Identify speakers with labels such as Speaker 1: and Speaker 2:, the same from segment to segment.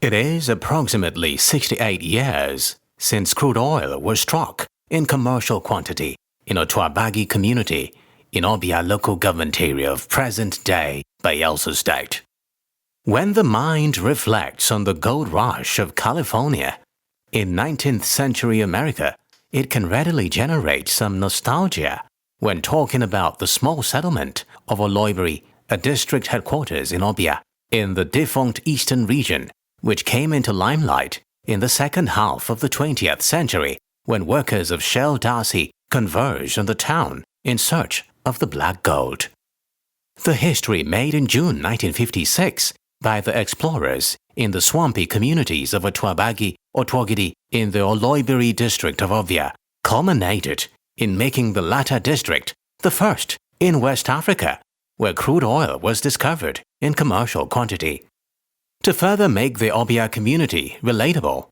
Speaker 1: It is approximately 68 years since crude oil was struck in commercial quantity in Otuabagi community in Obia local government area of present-day Bayelsa State. When the mind reflects on the gold rush of California in 19th century America, it can readily generate some nostalgia when talking about the small settlement of Oloibiri, a district headquarters in Obia, in the defunct eastern region, which came into limelight in the second half of the 20th century when workers of Shell Darcy converged on the town in search of the black gold. The history made in June 1956 by the explorers in the swampy communities of Otuabagi, Otuabagi in the Oloibiri district of Obia culminated in making the latter district the first in West Africa where crude oil was discovered in commercial quantity. To further make the Obia community relatable,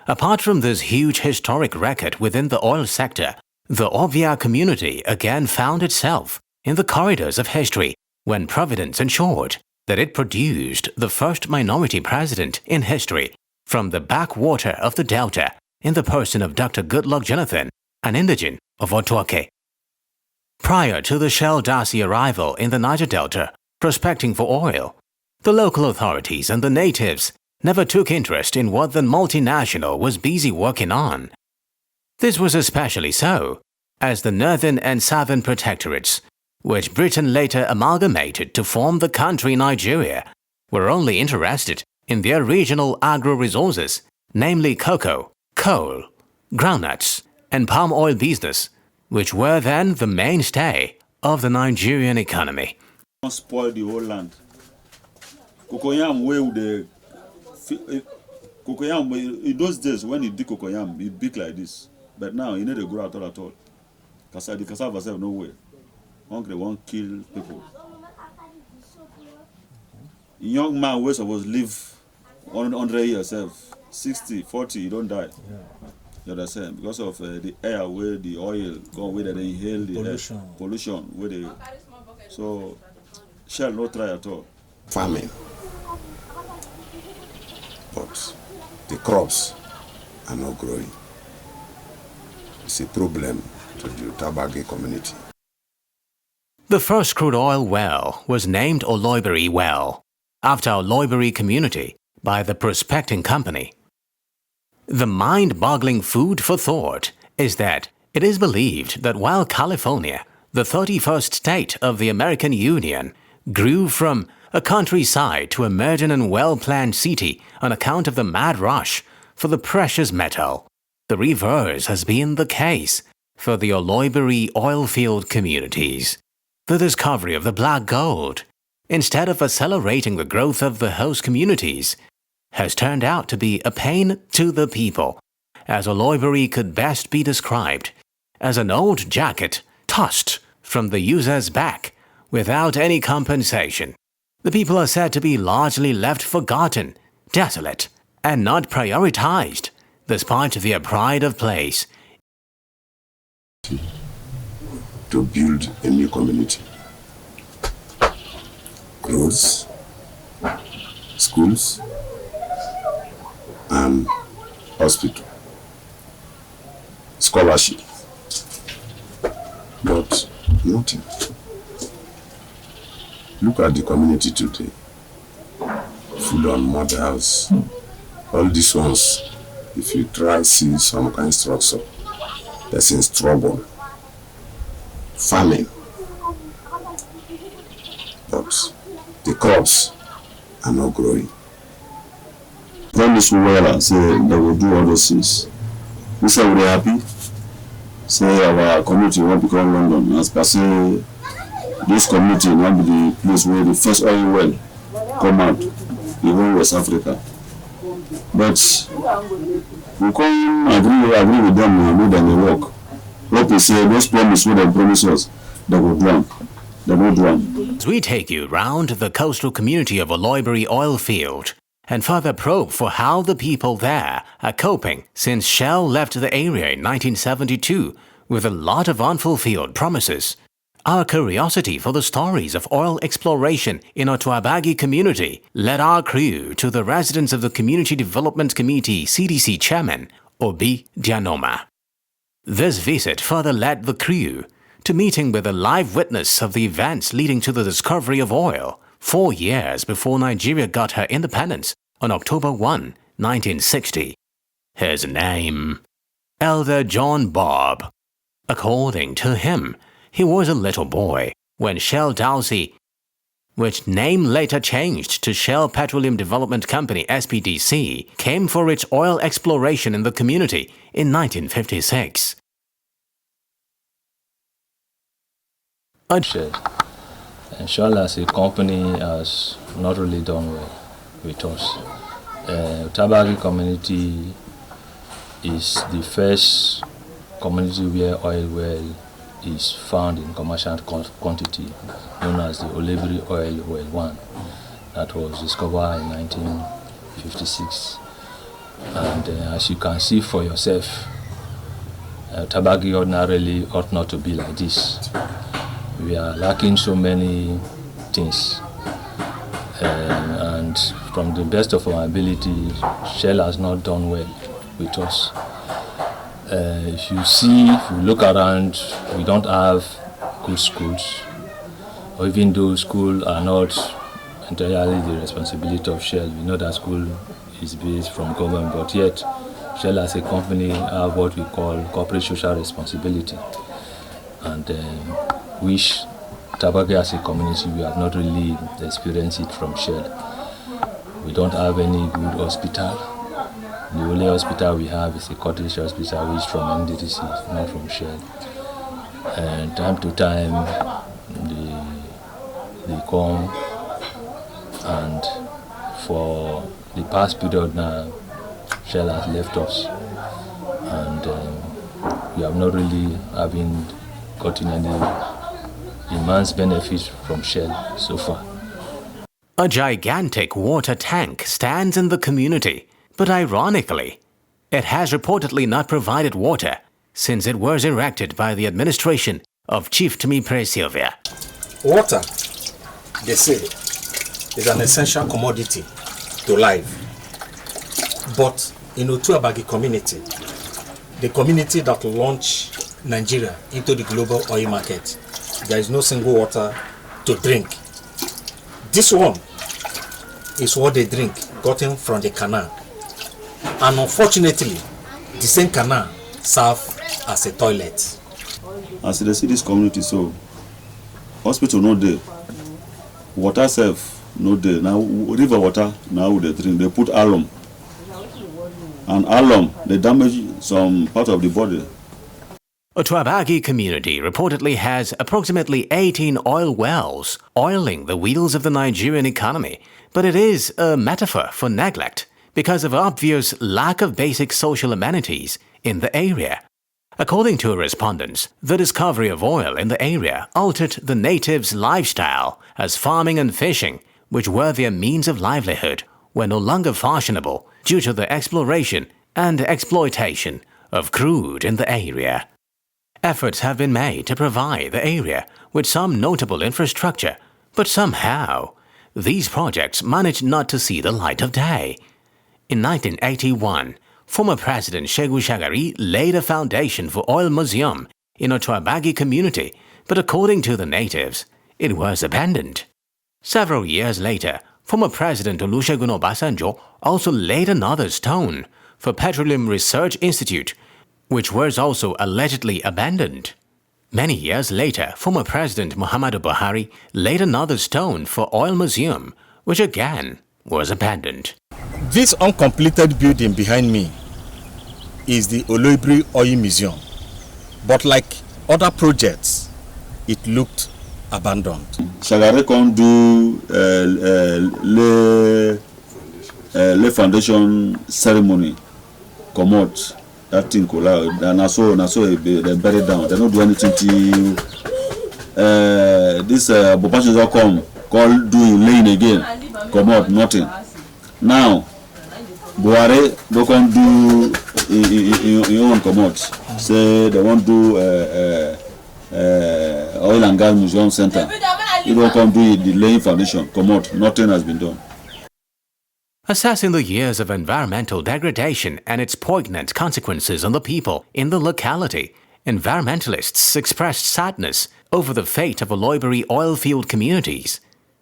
Speaker 1: apart from this huge historic record within the oil sector, the Obia community again found itself in the corridors of history when Providence ensured that it produced the first minority president in history from the backwater of the Delta in the person of Dr. Goodluck Jonathan, an indigene of Otuake. Prior to the Shell Darcy arrival in the Niger Delta prospecting for oil, the local authorities and the natives never took interest in what the multinational was busy working on. This was especially so as the northern and southern protectorates, which Britain later amalgamated to form the country Nigeria, were only interested in their regional agro-resources, namely cocoa, coal, groundnuts, and palm oil business, which were then the mainstay of the Nigerian economy.
Speaker 2: Spoil the whole land. Cocoyam in those days when you dig cocoyam, it big like this. But now you need to grow at all. The cassava have no way. Hungry won't kill people. A young man was supposed to live 100 years, 60, 40, you don't die. Yeah. You understand? Because of the air where the oil go where they inhale the pollution where they. So shall not try at all.
Speaker 3: Farming. But the crops are not growing. It's a problem to the Otuabagi community.
Speaker 1: The first crude oil well was named Oloibiri Well, after Oloibiri community by the prospecting company. The mind-boggling food for thought is that it is believed that while California, the 31st state of the American Union, grew from a countryside to a modern and well-planned city on account of the mad rush for the precious metal, the reverse has been the case for the Oloibiri oil field communities. The discovery of the black gold, instead of accelerating the growth of the host communities, has turned out to be a pain to the people, as Oloibiri could best be described as an old jacket tossed from the user's back without any compensation. The people are said to be largely left forgotten, desolate, and not prioritized, despite their pride of place.
Speaker 3: To build a new community. Roads, schools, and hospital. Scholarship. But nothing. Look at the community today. Food on mother house. All these ones, if you try see some kind of structure, that's in trouble. Farming. But the crops are not growing.
Speaker 2: Promise well and say they will do all those things. We say we're happy. Say our community won't become London. As per say, this community will be the place where the first oil well come out in whole West Africa. But we can't agree with them and make them work. What they say, those promises what they promise us, they will do them. They will do them.
Speaker 1: As we take you round the coastal community of Oloibiri oil field and further probe for how the people there are coping since Shell left the area in 1972 with a lot of unfulfilled promises, Our curiosity for the stories of oil exploration in Otuabagi community led our crew to the residence of the Community Development Committee CDC Chairman, Obi Dianoma. This visit further led the crew to meeting with a live witness of the events leading to the discovery of oil 4 years before Nigeria got her independence on October 1, 1960. His name, Elder John Bob. According to him, he was a little boy when Shell Dowsey, which name later changed to Shell Petroleum Development Company SPDC, came for its oil exploration in the community in 1956.
Speaker 4: Shell as a company has not really done well with us. Otuabagi community is the first community where oil well is found in commercial quantity, known as the Oloibiri Oil Well 1, that was discovered in 1956. And as you can see for yourself, Otuabagi ordinarily ought not to be like this. We are lacking so many things, and from the best of our ability, Shell has not done well with us. If you look around, we don't have good schools, or even though schools are not entirely the responsibility of Shell. We know that school is based from government, but yet Shell as a company have what we call corporate social responsibility, and which Otuabagi as a community we have not really experienced it from Shell. We don't have any good hospital. The only hospital we have is a cottage hospital, which from NDTC, not from Shell. And time to time, they come, and for the past period now, Shell has left us, and we have not really gotten any immense benefits from Shell so far.
Speaker 1: A gigantic water tank stands in the community, but ironically, it has reportedly not provided water since it was erected by the administration of Chief Temipre Sylvia.
Speaker 5: Water, they say, is an essential commodity to life. But in Otuabagi community, the community that launched Nigeria into the global oil market, there is no single water to drink. This one is what they drink, gotten from the canal. And unfortunately, the same canal serves as a toilet.
Speaker 2: As they see this community, so hospital no there, water self no there. Now river water now they drink. They put alum, and alum they damage some part of the body.
Speaker 1: Otuabagi community reportedly has approximately 18 oil wells oiling the wheels of the Nigerian economy, but it is a metaphor for neglect because of obvious lack of basic social amenities in the area. According to respondents, the discovery of oil in the area altered the natives' lifestyle, as farming and fishing, which were their means of livelihood, were no longer fashionable due to the exploration and exploitation of crude in the area. Efforts have been made to provide the area with some notable infrastructure, but somehow, these projects managed not to see the light of day. In 1981, former President Shehu Shagari laid a foundation for oil museum in Otuabagi community, but according to the natives, it was abandoned. Several years later, former President Olusegun Obasanjo also laid another stone for Petroleum Research Institute, which was also allegedly abandoned. Many years later, former President Muhammadu Buhari laid another stone for Oil Museum, which again was abandoned.
Speaker 5: This uncompleted building behind me is the Oloibiri Oil Museum, but like other projects, it looked abandoned.
Speaker 2: Shagari can do lay foundation ceremony, come out. That thing collapsed, and they buried down. They don't do anything till this Bopashes all come, call do laying again, come out, nothing. Now, Buhari don't come do in own come out. Say they won't do Oil and Gas Museum Center. It will come do the laying foundation. Come out. Nothing has been done.
Speaker 1: Assessing the years of environmental degradation and its poignant consequences on the people in the locality, environmentalists expressed sadness over the fate of Oloibiri oil field communities.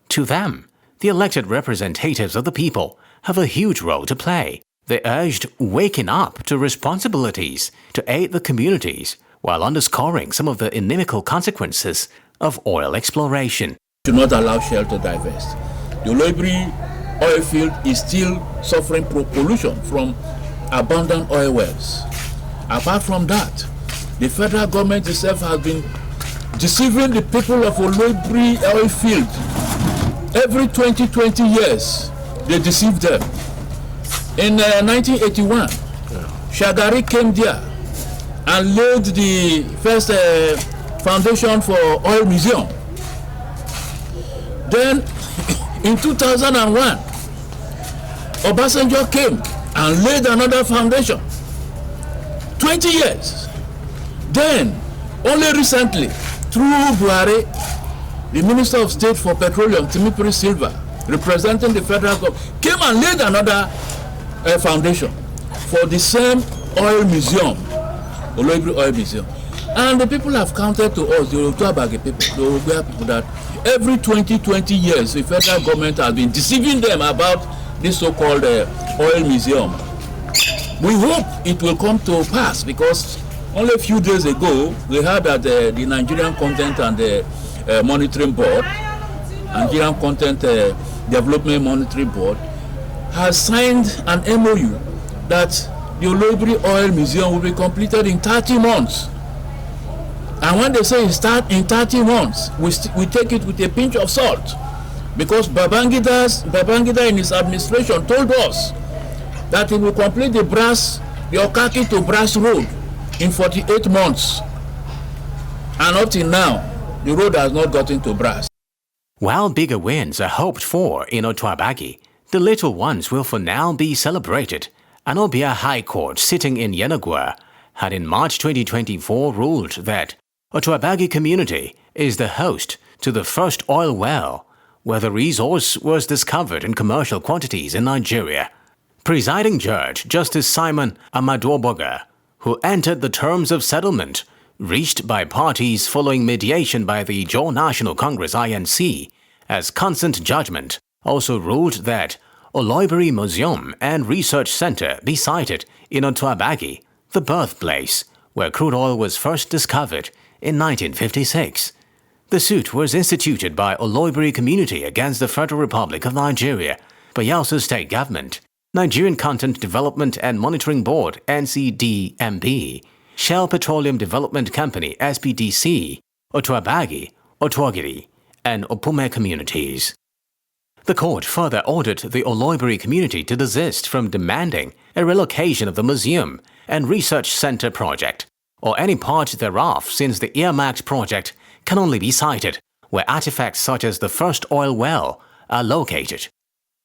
Speaker 1: To them, the elected representatives of the people have a huge role to play. They urged waking up to responsibilities to aid the communities while underscoring some of the inimical consequences of oil exploration.
Speaker 6: Do not allow Shell to divest. The Oloibiri oil field is still suffering pollution from abandoned oil wells. Apart from that, the federal government itself has been deceiving the people of Oloibiri oil field. Every 20 years, they deceive them. In 1981, Shagari came there and laid the first foundation for oil museum. Then, in 2001, Obasanjo came and laid another foundation. 20 years. Then, only recently, through Buhari, the Minister of State for Petroleum, Timipiri Silva, representing the federal government, came and laid another foundation for the same oil museum, Oloibiri Oil Museum. And the people have counted to us, the Otuabagi people, the Ogbea people, that every 20 years, the federal government has been deceiving them about this so-called oil museum. We hope it will come to pass, because only a few days ago, we heard that the Nigerian Content and the Monitoring Board, Nigerian Content Development Monitoring Board, has signed an MOU that the Oloibiri Oil Museum will be completed in 30 months. And when they say start in 30 months, we take it with a pinch of salt, because Babangida in his administration told us that he will complete the Okaki to Brass Road in 48 months. And up till now, the road has not gotten to Brass.
Speaker 1: While bigger wins are hoped for in Otuabagi, the little ones will for now be celebrated. An Obia High Court sitting in Yenagoa had in March 2024 ruled that Otuabagi community is the host to the first oil well, where the resource was discovered in commercial quantities in Nigeria. Presiding Judge Justice Simon Amaduoboga, who entered the terms of settlement reached by parties following mediation by the Jaw National Congress INC as consent judgment, also ruled that Oloibiri Museum and Research Center be sited in Otuabagi, the birthplace where crude oil was first discovered in 1956. The suit was instituted by Oloibiri community against the Federal Republic of Nigeria, Bayelsa State Government, Nigerian Content Development and Monitoring Board NCDMB, Shell Petroleum Development Company SPDC, Otuabagi, Otuagiri, and Opume communities. The court further ordered the Oloibiri community to desist from demanding a relocation of the museum and research center project, or any part thereof, since the earmarked project can only be sited where artifacts such as the first oil well are located.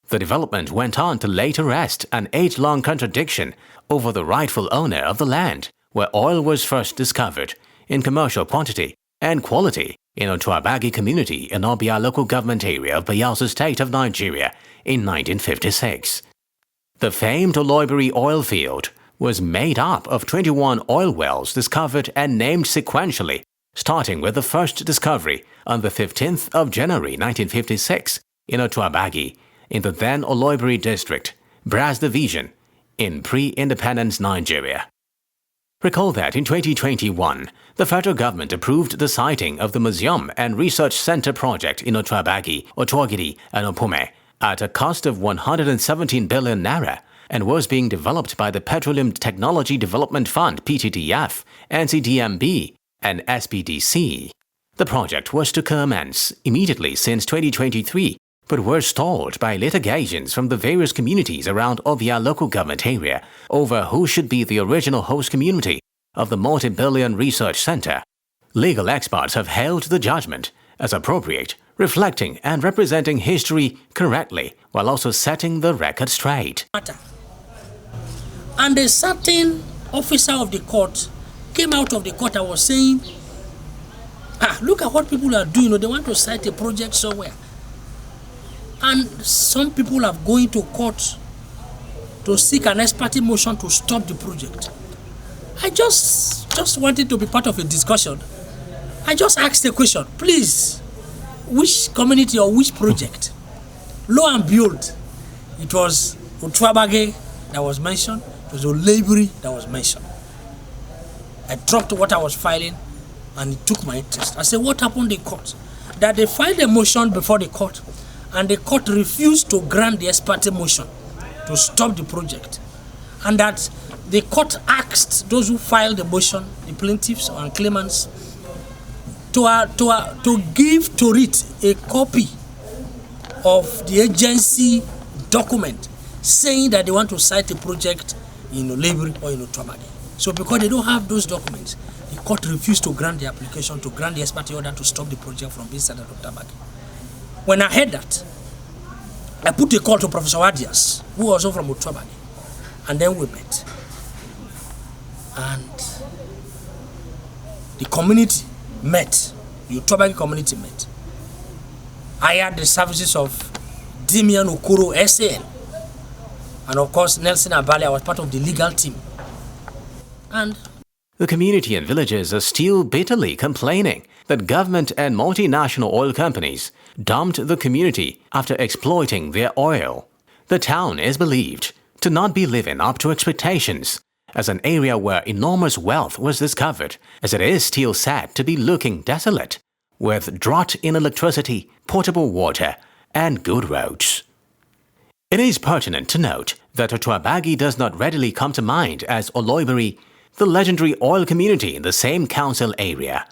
Speaker 1: The development went on to later arrest an 8-long contradiction over the rightful owner of the land where oil was first discovered in commercial quantity and quality in Otuabagi community in Obia local government area of Bayelsa State of Nigeria in 1956. The famed Oloibiri oil field was made up of 21 oil wells discovered and named sequentially, starting with the first discovery on the 15th of January 1956 in Otuabagi in the then Oloibiri district, Brass Division, in pre-independence Nigeria. Recall that in 2021, the federal government approved the siting of the Museum and Research Center project in Otuabagi, Otuagiri, and Opume at a cost of 117 billion naira and was being developed by the Petroleum Technology Development Fund (PTDF), NCDMB, and SPDC. The project was to commence immediately since 2023, but were stalled by litigations from the various communities around Obia local government area over who should be the original host community of the multi-billion research center. Legal experts have hailed the judgment as appropriate, reflecting and representing history correctly while also setting the record straight.
Speaker 7: And a certain officer of the court came out of the court and was saying Look at what people are doing. They want to cite a project somewhere. And some people are going to court to seek an ex parte motion to stop the project. I just wanted to be part of a discussion. I just asked a question, please, which community or which project? Lo and behold, it was Otuabagi that was mentioned, it was Oloibiri that was mentioned. I dropped what I was filing and it took my interest. I said, what happened in court? That they filed a motion before the court and the court refused to grant the ex parte motion to stop the project. And that the court asked those who filed the motion, the plaintiffs and claimants, to give to it a copy of the agency document saying that they want to cite a project in Oloibiri or in Otuabagi. So because they don't have those documents, the court refused to grant the application to grant the ex parte order to stop the project from being started at Otuabagi. When I heard that, I put a call to Professor Wadias, who was also from Otuabagi, and then we met. And the community met, the Otuabagi community met. I had the services of Dimian Okoro, SAN, and of course Nelson Abali. I was part of the legal team. And
Speaker 1: the community and villagers are still bitterly complaining that government and multinational oil companies dumped the community after exploiting their oil. The town is believed to not be living up to expectations as an area where enormous wealth was discovered, as it is still said to be looking desolate, with drought in electricity, potable water, and good roads. It is pertinent to note that Otuabagi does not readily come to mind as Oloibiri, the legendary oil community in the same council area.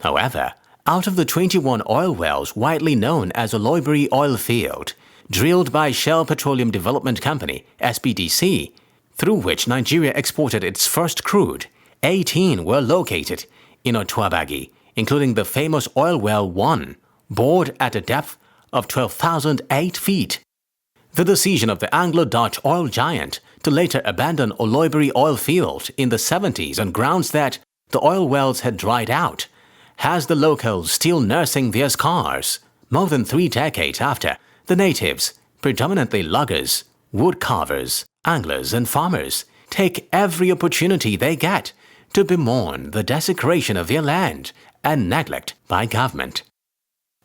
Speaker 1: However, out of the 21 oil wells widely known as Oloibiri Oil Field, drilled by Shell Petroleum Development Company, SPDC, through which Nigeria exported its first crude, 18 were located in Otuabagi, including the famous oil well 1, bored at a depth of 12,008 feet. The decision of the Anglo-Dutch oil giant to later abandon Oloibiri oil field in the 70s on grounds that the oil wells had dried out has the locals still nursing their scars. More than 3 decades after, the natives, predominantly loggers, wood carvers, anglers and farmers, take every opportunity they get to bemoan the desecration of their land and neglect by government.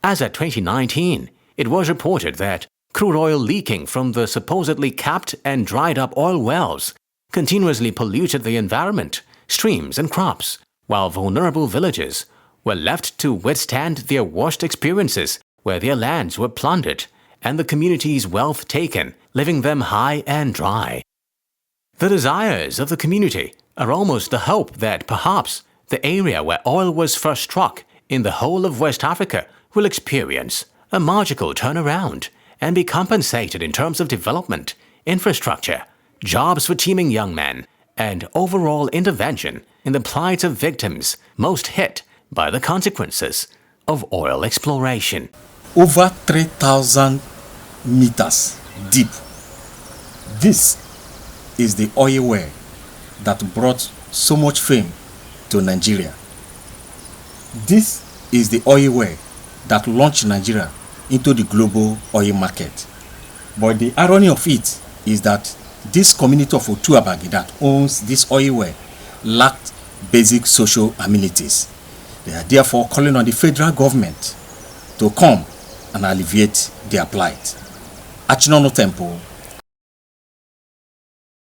Speaker 1: As of 2019, it was reported that crude oil leaking from the supposedly capped and dried up oil wells continuously polluted the environment, streams and crops, while vulnerable villagers were left to withstand their worst experiences where their lands were plundered and the community's wealth taken, leaving them high and dry. The desires of the community are almost the hope that perhaps the area where oil was first struck in the whole of West Africa will experience a magical turnaround and be compensated in terms of development, infrastructure, jobs for teeming young men, and overall intervention in the plight of victims most hit by the consequences of oil exploration.
Speaker 5: Over 3,000 meters deep. This is the oil well that brought so much fame to Nigeria. This is the oil well that launched Nigeria into the global oil market. But the irony of it is that this community of Otuabagi that owns this oil well lacked basic social amenities. They are therefore calling on the federal government to come and alleviate their plight. Achinono Temple,